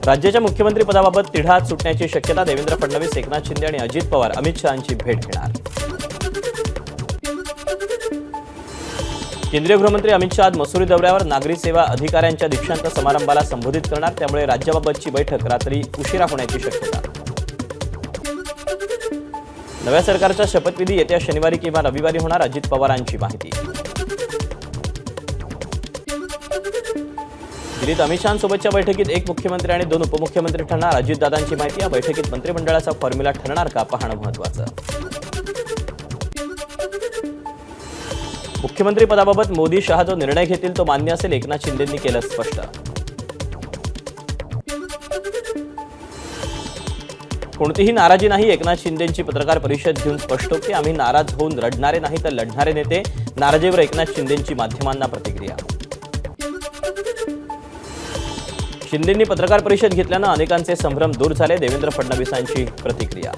राज्याच्या मुख्यमंत्रीपदाबाबत तिढा सुटण्याची शक्यता. देवेंद्र फडणवीस, एकनाथ शिंदे आणि अजित पवार अमित शहांची भेट घेणार. केंद्रीय गृहमंत्री अमित शहा मसुरी दौऱ्यावर. नागरी सेवा अधिकाऱ्यांच्या दीक्षांत समारंभाला संबोधित करणार. त्यामुळे राज्याबाबतची बैठक रात्री उशिरा होण्याची शक्यता. नव्या सरकारचा शपथविधी येत्या शनिवारी किंवा रविवारी होणार. अजित पवारांची माहिती. दिल्लीत अमित शहांसोबतच्या बैठकीत एक मुख्यमंत्री आणि 2 उपमुख्यमंत्री ठरणार. अजितदादांची माहिती. या बैठकीत मंत्रिमंडळाचा फॉर्म्युला ठरणार का, पाहणं महत्त्वाचं. मुख्यमंत्री पदाबाबत मोदी शहा जो निर्णय घेतील तो मान्य असेल, एकनाथ शिंदेंनी केलं स्पष्ट. कोणतीही नाराजी नाही. एकनाथ शिंदेंची पत्रकार परिषद घेऊन स्पष्टोक्ती. आम्ही नाराज होऊन रडणारे नाही तर लढणारे नेते. नाराजीवर एकनाथ शिंदेंची माध्यमांना प्रतिक्रिया. शिंदेंनी पत्रकार परिषद घेतल्यानं अनेकांचे संभ्रम दूर झाले. देवेंद्र फडणवीसांची प्रतिक्रिया.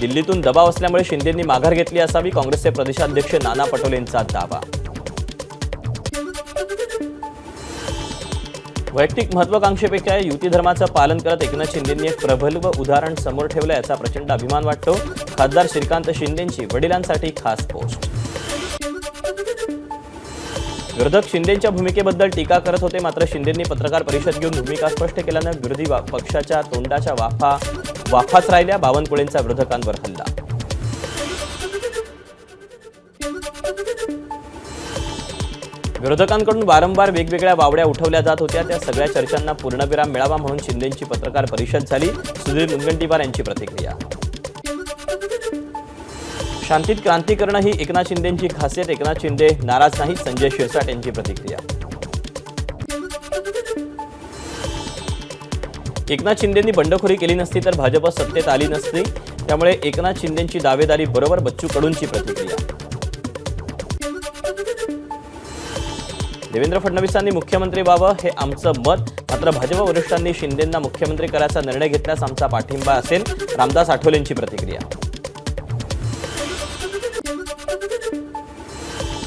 दिल्लीतून दबाव असल्यामुळे शिंदेंनी माघार घेतली असावी. काँग्रेसचे प्रदेशाध्यक्ष नाना पटोलेंचा दावा. वैयक्तिक महत्वाकांक्षेपेक्षा युती धर्माचं पालन करत एकनाथ शिंदेंनी एक प्रबल उदाहरण समोर ठेवलं. याचा प्रचंड अभिमान वाटतो. खासदार श्रीकांत शिंदेंची वडिलांसाठी खास पोस्ट. विरोधक शिंदेंच्या भूमिकेबद्दल टीका करत होते, मात्र शिंदेंनी पत्रकार परिषद घेऊन भूमिका स्पष्ट केल्यानं विरोधी पक्षाच्या तोंडाच्या वाफाच राहिल्या. बावनकुळेंचा विरोधकांवर हल्ला. विरोधकांकडून वारंवार वेगवेगळ्या वावड्या उठवल्या जात होत्या. त्या सगळ्या चर्चांना पूर्णविराम मिळावा म्हणून शिंदेंची पत्रकार परिषद झाली. सुधीर मुनगंटीवार यांची प्रतिक्रिया. शांतीत क्रांती करणं ही एकनाथ शिंदेंची खासियत. एकनाथ शिंदे नाराज नाहीत. संजय शिरसाट यांची प्रतिक्रिया. एकनाथ शिंदेंनी बंडखोरी केली नसती तर भाजप सत्तेत आली नसती. त्यामुळे एकनाथ शिंदेंची दावेदारी बरोबर. बच्चू कडूंची प्रतिक्रिया. देवेंद्र फडणवीसांनी मुख्यमंत्री व्हावं हे आमचं मत, मात्र भाजप वरिष्ठांनी शिंदेंना मुख्यमंत्री करायचा निर्णय घेतल्यास आमचा पाठिंबा असेल. रामदास आठवलेंची प्रतिक्रिया.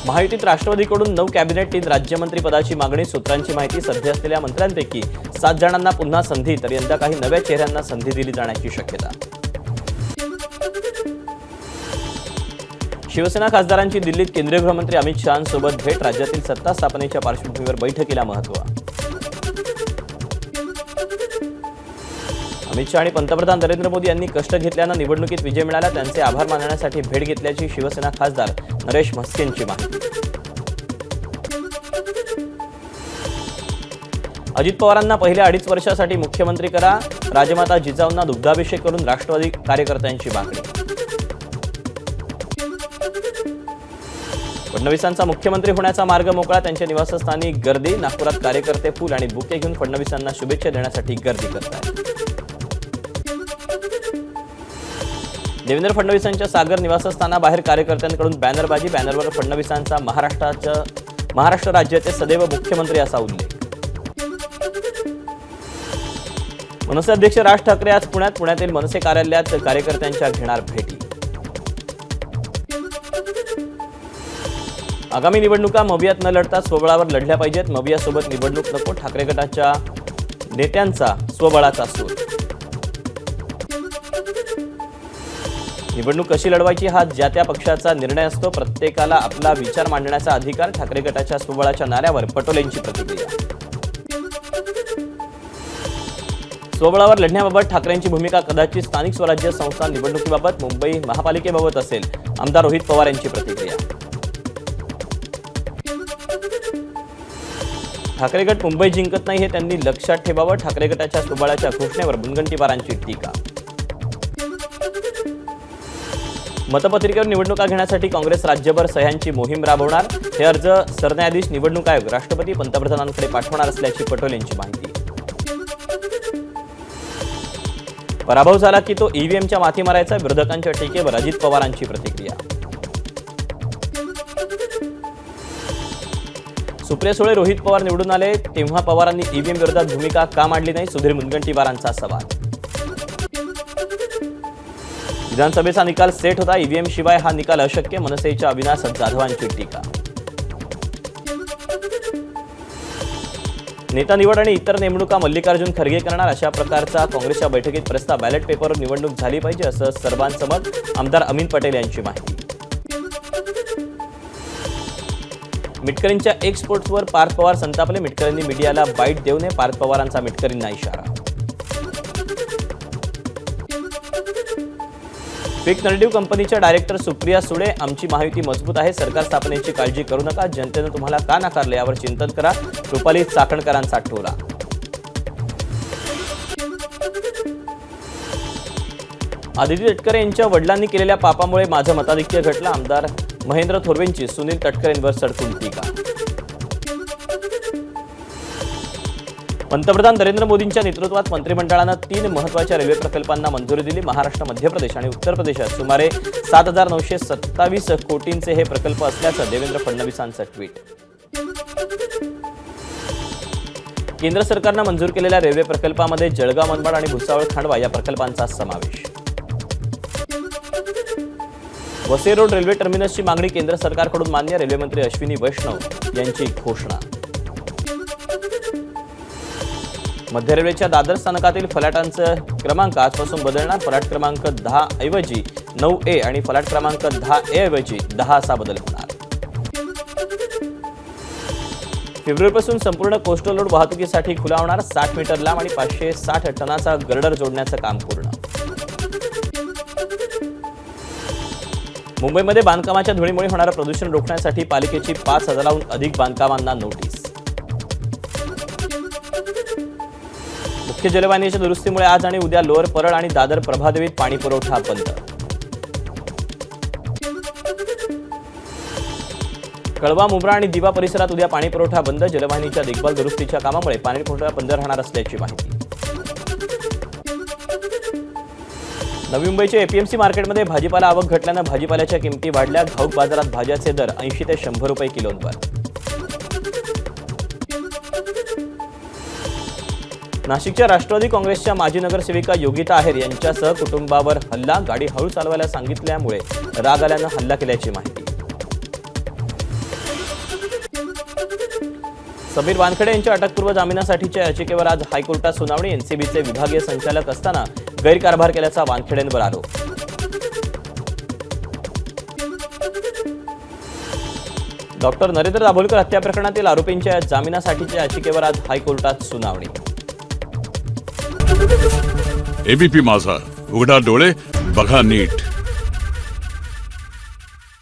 महायुतीत राष्ट्रवादीकडून 9 कॅबिनेट 3 राज्यमंत्री पदाची मागणी. सूत्रांची माहिती. सध्या असलेल्या मंत्र्यांपैकी 7 जणांना पुन्हा संधी, तर यंदा काही नव्या चेहऱ्यांना संधी दिली जाण्याची शक्यता. शिवसेना खासदारांची दिल्लीत केंद्रीय गृहमंत्री अमित शहांसोबत भेट. राज्यातील सत्ता स्थापनेच्या पार्श्वभूमीवर बैठकीला महत्त्व. अमित शहा आणि पंतप्रधान नरेंद्र मोदी यांनी कष्ट घेतल्यानं निवडणुकीत विजय मिळाला. त्यांचे आभार मानण्यासाठी भेट घेतल्याची शिवसेना खासदार नरेश म्हस्केंची माहिती. अजित पवारांना पहिल्या 2.5 वर्षासाठी मुख्यमंत्री करा. राजमाता जिजाऊंना दुग्धाभिषेक करून राष्ट्रवादी कार्यकर्त्यांची मागणी. फडणवीसांचा मुख्यमंत्री होण्याचा मार्ग मोकळा. त्यांच्या निवासस्थानी गर्दी. नागपुरात कार्यकर्ते फूल आणि बुके घेऊन फडणवीसांना शुभेच्छा देण्यासाठी गर्दी करतात. देवेंद्र फडणवीसांच्या सागर निवासस्थानाबाहेर कार्यकर्त्यांकडून बॅनरबाजी. बॅनरवर फडणवीसांचा महाराष्ट्र राज्याचे सदैव मुख्यमंत्री असा उल्लेख. मनसे अध्यक्ष राज ठाकरे आज पुण्यातील मनसे कार्यालयात कार्यकर्त्यांच्या घेणार भेटी. आगामी निवडणुका मवियात न लढता स्वबळावर लढल्या पाहिजेत. मवियासोबत निवडणूक नको. ठाकरे गटाच्या नेत्यांचा स्वबळाचा सूर. निवडणूक कशी लढवायची हा ज्या त्या पक्षाचा निर्णय असतो. प्रत्येकाला आपला विचार मांडण्याचा अधिकार. ठाकरे गटाच्या स्वबळाच्या नाऱ्यावर पटोलेंची प्रतिक्रिया. स्वबळावर लढण्याबाबत ठाकरेंची भूमिका कदाचित स्थानिक स्वराज्य संस्था निवडणुकीबाबत मुंबई महापालिकेबाबत असेल. आमदार रोहित पवार यांची प्रतिक्रिया. ठाकरे गट मुंबई जिंकत नाही हे त्यांनी लक्षात ठेवावं. ठाकरे गटाच्या स्वबळाच्या घोषणेवर मुनगंटीवारांची टीका. मतपत्रिकेवर निवडणुका घेण्यासाठी काँग्रेस राज्यभर सह्यांची मोहीम राबवणार. हे अर्ज सरन्यायाधीश, निवडणूक आयोग, राष्ट्रपती, पंतप्रधानांकडे पाठवणार असल्याची पटोलेंची माहिती. पराभव झाला की तो ईव्हीएमच्या माथी मारायचा. विरोधकांच्या टीकेवर अजित पवारांची प्रतिक्रिया. सुप्रिया सुळे, रोहित पवार निवडून आले तेव्हा पवारांनी ईव्हीएम विरोधात भूमिका का मांडली नाही. सुधीर मुनगंटीवारांचा सवाल. विधानसभेचा निकाल सेट होता. ईव्हीएम शिवाय हा निकाल अशक्य. मनसेच्या अविनाश जाधवांची टीका. नेता निवड आणि इतर नेमणुका मल्लिकार्जुन खरगे करणार अशा प्रकारचा काँग्रेसच्या बैठकीत प्रस्ताव बॅलेट पेपरवर निवडणूक झाली पाहिजे असं सर्वांचं मत. आमदार अमीन पटेल यांची माहिती. मिटकरींच्या एक्सपोर्ट्सवर पार्थ पवार संतापले. मिटकरींनी मीडियाला बाईट देऊ नये, पार्थ पवारांचा मिटकरींना इशारा. क्विक नरेटिव्ह कंपनीच्या डायरेक्टर सुप्रिया सुळे. आमची महायुती मजबूत आहे, सरकार स्थापनेची काळजी करू नका, जनतेनं तुम्हाला का नाकारले यावर चिंतन करा. रुपाली चाकणकरांचा टोला. आदिती तटकरे यांच्या वडिलांनी केलेल्या पापामुळे माझं मताधिक्य घटलं. आमदार महेंद्र थोरवेंची सुनील तटकरेंवर सडकून टीका. पंतप्रधान नरेंद्र मोदींच्या नेतृत्वात मंत्रिमंडळानं 3 महत्त्वाच्या रेल्वे प्रकल्पांना मंजुरी दिली. महाराष्ट्र, मध्य प्रदेश आणि उत्तर प्रदेशात सुमारे 7,927 कोटींचे हे प्रकल्प असल्याचं देवेंद्र फडणवीसांचं ट्विट. केंद्र सरकारनं मंजूर केलेल्या रेल्वे प्रकल्पामध्ये जळगाव मनमाड आणि भुसावळ खांडवा या प्रकल्पांचा समावेश. वसई रोड रेल्वे टर्मिनसची मागणी केंद्र सरकारकडून मान्य. रेल्वे मंत्री अश्विनी वैष्णव यांची घोषणा. मध्य रेल्वेच्या दादर स्थानकातील फलाटांचं क्रमांक आजपासून बदलणार. फलाट क्रमांक 10 ऐवजी 9A आणि फलाट क्रमांक 10A ऐवजी 10 असा बदल होणार. फेब्रुवारीपासून संपूर्ण कोस्टल रोड वाहतुकीसाठी खुला होणार. 60 मीटर लांब आणि 560 टनाचा गर्डर जोडण्याचं काम पूर्ण. मुंबईमध्ये बांधकामाच्या धुळीमुळे होणारं प्रदूषण रोखण्यासाठी पालिकेची 5,000हून अधिक बांधकामांना नोटीस. मुख्य जलवाहिनीच्या दुरुस्तीमुळे आज आणि उद्या लोअर परळ आणि दादर प्रभादेवीत पाणी पुरवठा बंद. कळवा, मुंब्रा आणि दिवा परिसरात उद्या पाणी पुरवठा बंद. जलवाहिनीच्या देखभाल दुरुस्तीच्या कामामुळे पाणी पुरवठा बंद राहणार असल्याची माहिती. नवी मुंबईच्या एपीएमसी मार्केटमध्ये भाजीपाला आवक घटल्यानं भाजीपाल्याच्या किमती वाढल्या. घाऊक बाजारात भाज्याचे दर 80 ते 100 रुपये किलोंवर. नाशिकच्या राष्ट्रवादी काँग्रेसच्या माजी नगरसेविका योगिता आहेर यांच्यासह कुटुंबावर हल्ला. गाडी हळू चालवायला सांगितल्यामुळे राग आल्यानं हल्ला केल्याची माहिती. समीर वानखेडे यांच्या अटकपूर्व जामिनासाठीच्या याचिकेवर आज हायकोर्टात सुनावणी. एनसीबीचे विभागीय संचालक असताना गैरकारभार केल्याचा वानखेडेंवर आरोप. डॉक्टर नरेंद्र दाभोलकर हत्या प्रकरणातील आरोपींच्या जामिनासाठीच्या याचिकेवर आज हायकोर्टात सुनावणी. एबीपी माझा, उघडा डोळे बघा नीट.